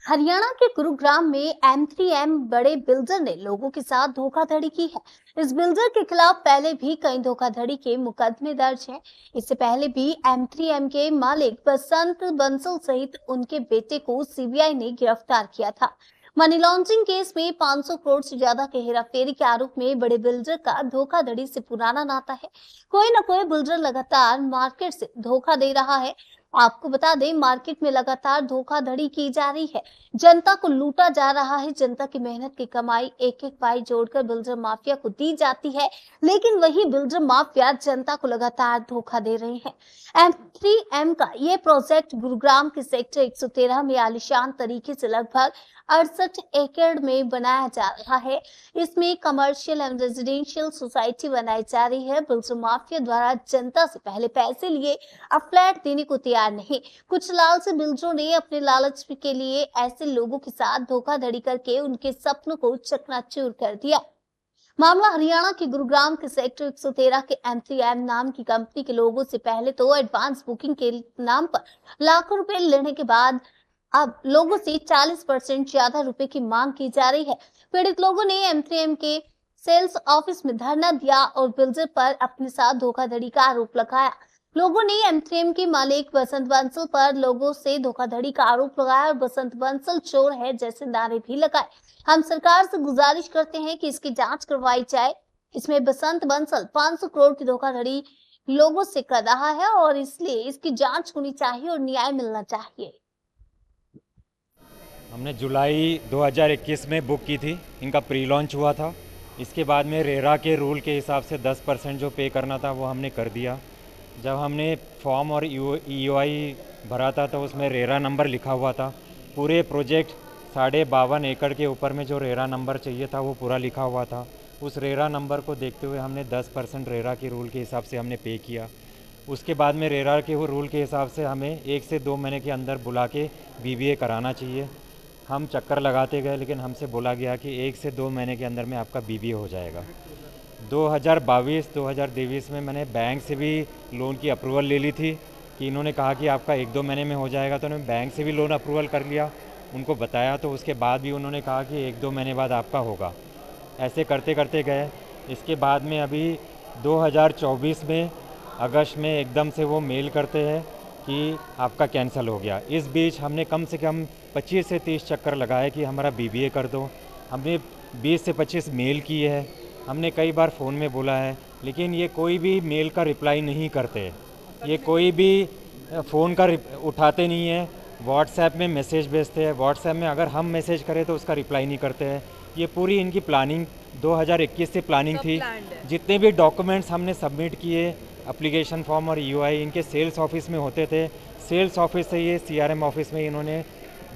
हरियाणा के गुरुग्राम में M3M बड़े बिल्डर ने लोगों के साथ धोखाधड़ी की है। इस बिल्डर के खिलाफ पहले भी कई धोखाधड़ी के मुकदमे दर्ज हैं। इससे पहले भी M3M के मालिक बसंत बंसल सहित उनके बेटे को सीबीआई ने गिरफ्तार किया था। मनी लॉन्ड्रिंग केस में 500 करोड़ से ज्यादा के हेराफेरी के आरोप में बड़े बिल्डर का धोखाधड़ी से पुराना नाता है। कोई न कोई बिल्डर लगातार मार्केट से धोखा दे रहा है। आपको बता दें, मार्केट में लगातार धोखाधड़ी की जा रही है। जनता को लूटा जा रहा है। जनता की मेहनत की कमाई एक एक पाई जोड़कर बिल्डर माफिया को दी जाती है, लेकिन वही बिल्डर माफिया जनता को लगातार धोखा दे रहे हैं। M3M का ये प्रोजेक्ट गुरुग्राम के सेक्टर 113 में आलीशान तरीके से लगभग 68 एकड़ में बनाया जा रहा है। इसमें कमर्शियल एंड रेजिडेंशियल सोसाइटी बनाई जा रही है। बिल्डर माफिया द्वारा जनता से पहले पैसे लिए अब फ्लैट देने को तैयार नहीं। कुछ लालची बिल्डरों ने अपने लालच के लिए ऐसे लोगों के साथ धोखाधड़ी करके उनके सपनों को चकनाचूर कर दिया। मामला हरियाणा के गुरुग्राम के सेक्टर 113 के M3M नाम की कंपनी के लोगों से पहले तो एडवांस बुकिंग के नाम पर लाखों रुपए लेने के बाद अब लोगों से 40% ज्यादा रुपए की मांग की जा रही है। पीड़ित लोगों ने M3M के सेल्स ऑफिस में धरना दिया और बिल्डर पर अपने साथ धोखाधड़ी का आरोप लगाया। लोगों ने M3M के मालिक बसंत बंसल पर लोगों से धोखाधड़ी का आरोप लगाया और बसंत बंसल चोर है जैसे नारे भी लगाए। हम सरकार से गुजारिश करते हैं कि इसकी जांच करवाई जाए। इसमें बसंत बंसल 500 करोड़ की धोखाधड़ी लोगों से कर रहा है और इसलिए इसकी जांच होनी चाहिए और न्याय मिलना चाहिए। हमने जुलाई 2021 में बुक की थी, इनका प्री लॉन्च हुआ था। इसके बाद में रेरा के रूल के हिसाब से 10% जो पे करना था वो हमने कर दिया। जब हमने फॉर्म और EOI भरा था तो उसमें रेरा नंबर लिखा हुआ था। पूरे प्रोजेक्ट 52.5 एकड़ के ऊपर में जो रेरा नंबर चाहिए था वो पूरा लिखा हुआ था। उस रेरा नंबर को देखते हुए हमने 10% रेरा के रूल के हिसाब से हमने पे किया। उसके बाद में रेरा के वो रूल के हिसाब से हमें 1 से 2 महीने के अंदर बुला के BBA कराना चाहिए। हम चक्कर लगाते गए, लेकिन हमसे बोला गया कि 1 से 2 महीने के अंदर में आपका BBA हो जाएगा। 2022-2023 में मैंने बैंक से भी लोन की अप्रूवल ले ली थी कि इन्होंने कहा कि आपका 1-2 महीने में हो जाएगा, तो उन्होंने बैंक से भी लोन अप्रूवल कर लिया। उनको बताया तो उसके बाद भी उन्होंने कहा कि 1-2 महीने बाद आपका होगा। ऐसे करते करते गए। इसके बाद में अभी 2024 में अगस्त में एकदम से वो मेल करते हैं कि आपका कैंसिल हो गया। इस बीच हमने कम से कम 25 से 30 चक्कर लगाए कि हमारा BBA कर दो। हमने 20 से 25 मेल किए हैं, हमने कई बार फ़ोन में बोला है, लेकिन ये कोई भी मेल का रिप्लाई नहीं करते। ये कोई भी फ़ोन का उठाते नहीं है। व्हाट्सएप में मैसेज भेजते हैं, व्हाट्सएप में अगर हम मैसेज करें तो उसका रिप्लाई नहीं करते हैं। ये पूरी इनकी प्लानिंग 2021 से प्लानिंग थी। जितने भी डॉक्यूमेंट्स हमने सबमिट किए, एप्लीकेशन फॉर्म और EOI इनके सेल्स ऑफिस में होते थे। सेल्स ऑफिस से ये CRM ऑफिस में इन्होंने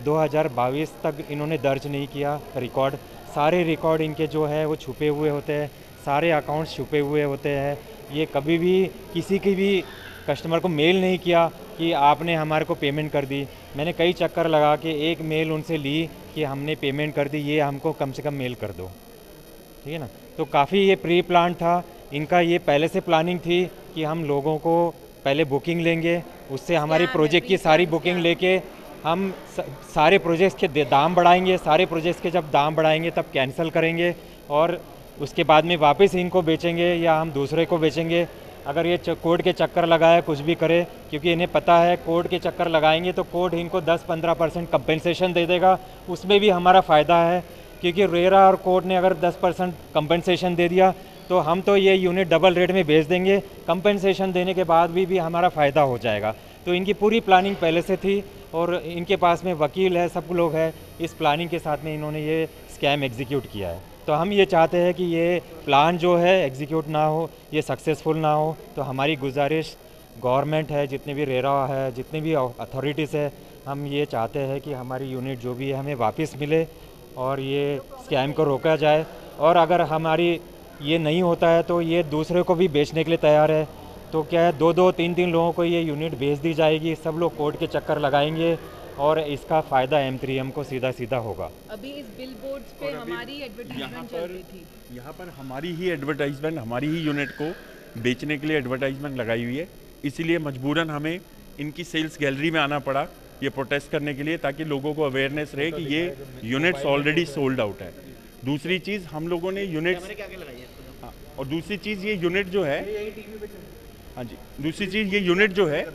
2022 तक इन्होंने दर्ज नहीं किया रिकॉर्ड। सारे रिकॉर्ड इनके जो है वो छुपे हुए होते हैं, सारे अकाउंट्स छुपे हुए होते हैं। ये कभी भी किसी की भी कस्टमर को मेल नहीं किया कि आपने हमारे को पेमेंट कर दी। मैंने कई चक्कर लगा के एक मेल उनसे ली कि हमने पेमेंट कर दी, ये हमको कम से कम मेल कर दो, ठीक है ना। तो काफ़ी ये प्री प्लान था इनका। ये पहले से प्लानिंग थी कि हम लोगों को पहले बुकिंग लेंगे, उससे हमारी प्रोजेक्ट की सारी बुकिंग लेके हम सारे प्रोजेक्ट्स के दाम बढ़ाएंगे। सारे प्रोजेक्ट्स के जब दाम बढ़ाएंगे तब कैंसिल करेंगे और उसके बाद में वापस इनको बेचेंगे या हम दूसरे को बेचेंगे। अगर ये कोर्ट के चक्कर लगाए कुछ भी करे, क्योंकि इन्हें पता है कोर्ट के चक्कर लगाएंगे तो कोर्ट इनको 10-15% कंपेंसेशन दे देगा। उसमें भी हमारा फ़ायदा है, क्योंकि रेरा और कोर्ट ने अगर 10% कंपेंसेशन दे दिया तो हम तो ये यूनिट डबल रेट में बेच देंगे। कंपेंसेशन देने के बाद भी हमारा फ़ायदा हो जाएगा। तो इनकी पूरी प्लानिंग पहले से थी और इनके पास में वकील है, सब लोग हैं। इस प्लानिंग के साथ में इन्होंने ये स्कैम एग्जीक्यूट किया है। तो हम ये चाहते हैं कि ये प्लान जो है एग्जीक्यूट ना हो, ये सक्सेसफुल ना हो। तो हमारी गुजारिश गवर्नमेंट है, जितने भी रेरा है, जितने भी अथॉरिटीज़ है, हम ये चाहते हैं कि हमारी यूनिट जो भी है हमें वापस मिले और ये स्कैम को रोका जाए। और अगर हमारी ये नहीं होता है तो ये दूसरे को भी बेचने के लिए तैयार है। तो क्या है, 2-2, 3-3 लोगों को ये यूनिट बेच दी जाएगी। सब लोग कोर्ट के चक्कर लगाएंगे और इसका फ़ायदा M3M को सीधा सीधा होगा। अभी इस बिल बोर्ड्स पे हमारी एडवर्टाइजमेंट चल रही थी। यहाँ पर हमारी ही एडवर्टाइजमेंट, हमारी ही यूनिट को बेचने के लिए एडवर्टाइजमेंट लगाई हुई है। इसीलिए मजबूरन हमें इनकी सेल्स गैलरी में आना पड़ा ये प्रोटेस्ट करने के लिए, ताकि लोगों को अवेयरनेस रहे कि ये यूनिट्स ऑलरेडी सोल्ड आउट है। दूसरी चीज़ हम लोगों ने यूनिट्स, हाँ, और दूसरी चीज़ ये यूनिट जो है, हाँ जी, दूसरी चीज़ ये यूनिट जो है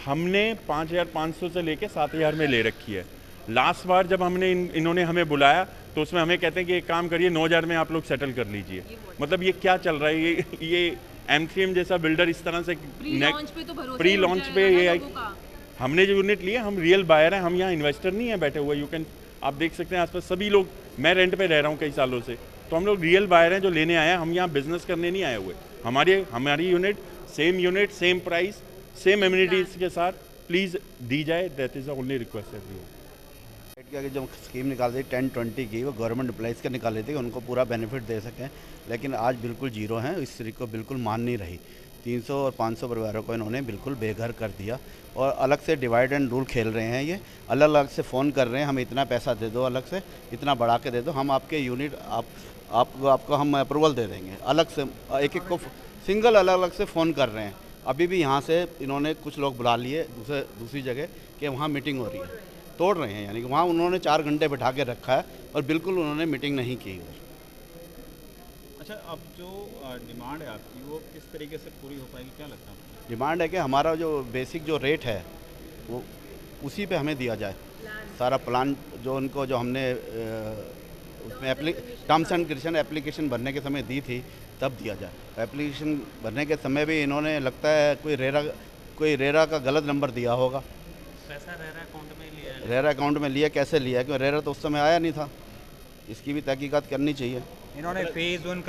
हमने 5,500 से लेके 7,000 में ले रखी है। लास्ट बार जब हमने इन्होंने हमें बुलाया तो उसमें हमें कहते हैं कि एक काम करिए 9,000 में आप लोग सेटल कर लीजिए। मतलब ये क्या चल रहा है? ये M3M जैसा बिल्डर इस तरह से प्री लॉन्च पे ये हमने जो यूनिट लिए, हम रियल बायर हैं, हम यहाँ इन्वेस्टर नहीं है बैठे हुए। यू कैन, आप देख सकते हैं आसपास सभी लोग, मैं रेंट पे रह रहा हूँ कई सालों से, तो हम लोग रियल बायर हैं जो लेने आए हैं। हम यहाँ बिजनेस करने नहीं आए हुए। हमारी unit same price same amenities के साथ प्लीज़ दी जाए। That is the only request everyone. जो स्कीम निकाल दी 10-20 की, वो गवर्नमेंट एम्प्लॉइज़ का निकाल रही थी, उनको पूरा बेनिफिट दे सकें, लेकिन आज बिल्कुल जीरो हैं। इस तरीके को बिल्कुल मान नहीं रही। 300 और 500 परिवारों को इन्होंने बिल्कुल बेघर कर दिया और अलग से डिवाइड एंड रूल खेल रहे हैं। ये अलग अलग से फ़ोन कर रहे हैं, हमें इतना पैसा दे दो, अलग से इतना बढ़ा के दे दो, हम आपके यूनिट आपको हम अप्रूवल दे देंगे। अलग से एक को सिंगल अलग अलग से फ़ोन कर रहे हैं। अभी भी यहाँ से इन्होंने कुछ लोग बुला लिए दूसरी जगह कि वहाँ मीटिंग हो रही है, तोड़ रहे हैं, यानी कि वहाँ उन्होंने 4 घंटे बैठा के रखा है और बिल्कुल उन्होंने मीटिंग नहीं की। अच्छा, अब जो डिमांड है आपकी वो किस तरीके से पूरी हो पाएगी, क्या लगता है आपको? डिमांड है कि हमारा जो बेसिक जो रेट है वो उसी पे हमें दिया जाए। सारा प्लान जो उनको जो हमने उसमें टर्म्स एंड कंडीशन एप्लीकेशन भरने के समय दी थी, तब दिया जाए। एप्लीकेशन भरने के समय भी इन्होंने लगता है कोई रेरा का गलत नंबर दिया होगा। पैसा रेरा अकाउंट में लिया है? रेरा अकाउंट में लिया, कैसे लिया? क्योंकि रेरा तो उस समय आया नहीं था। इसकी भी तहकीकात करनी चाहिए। इन्होंने फेज़ 1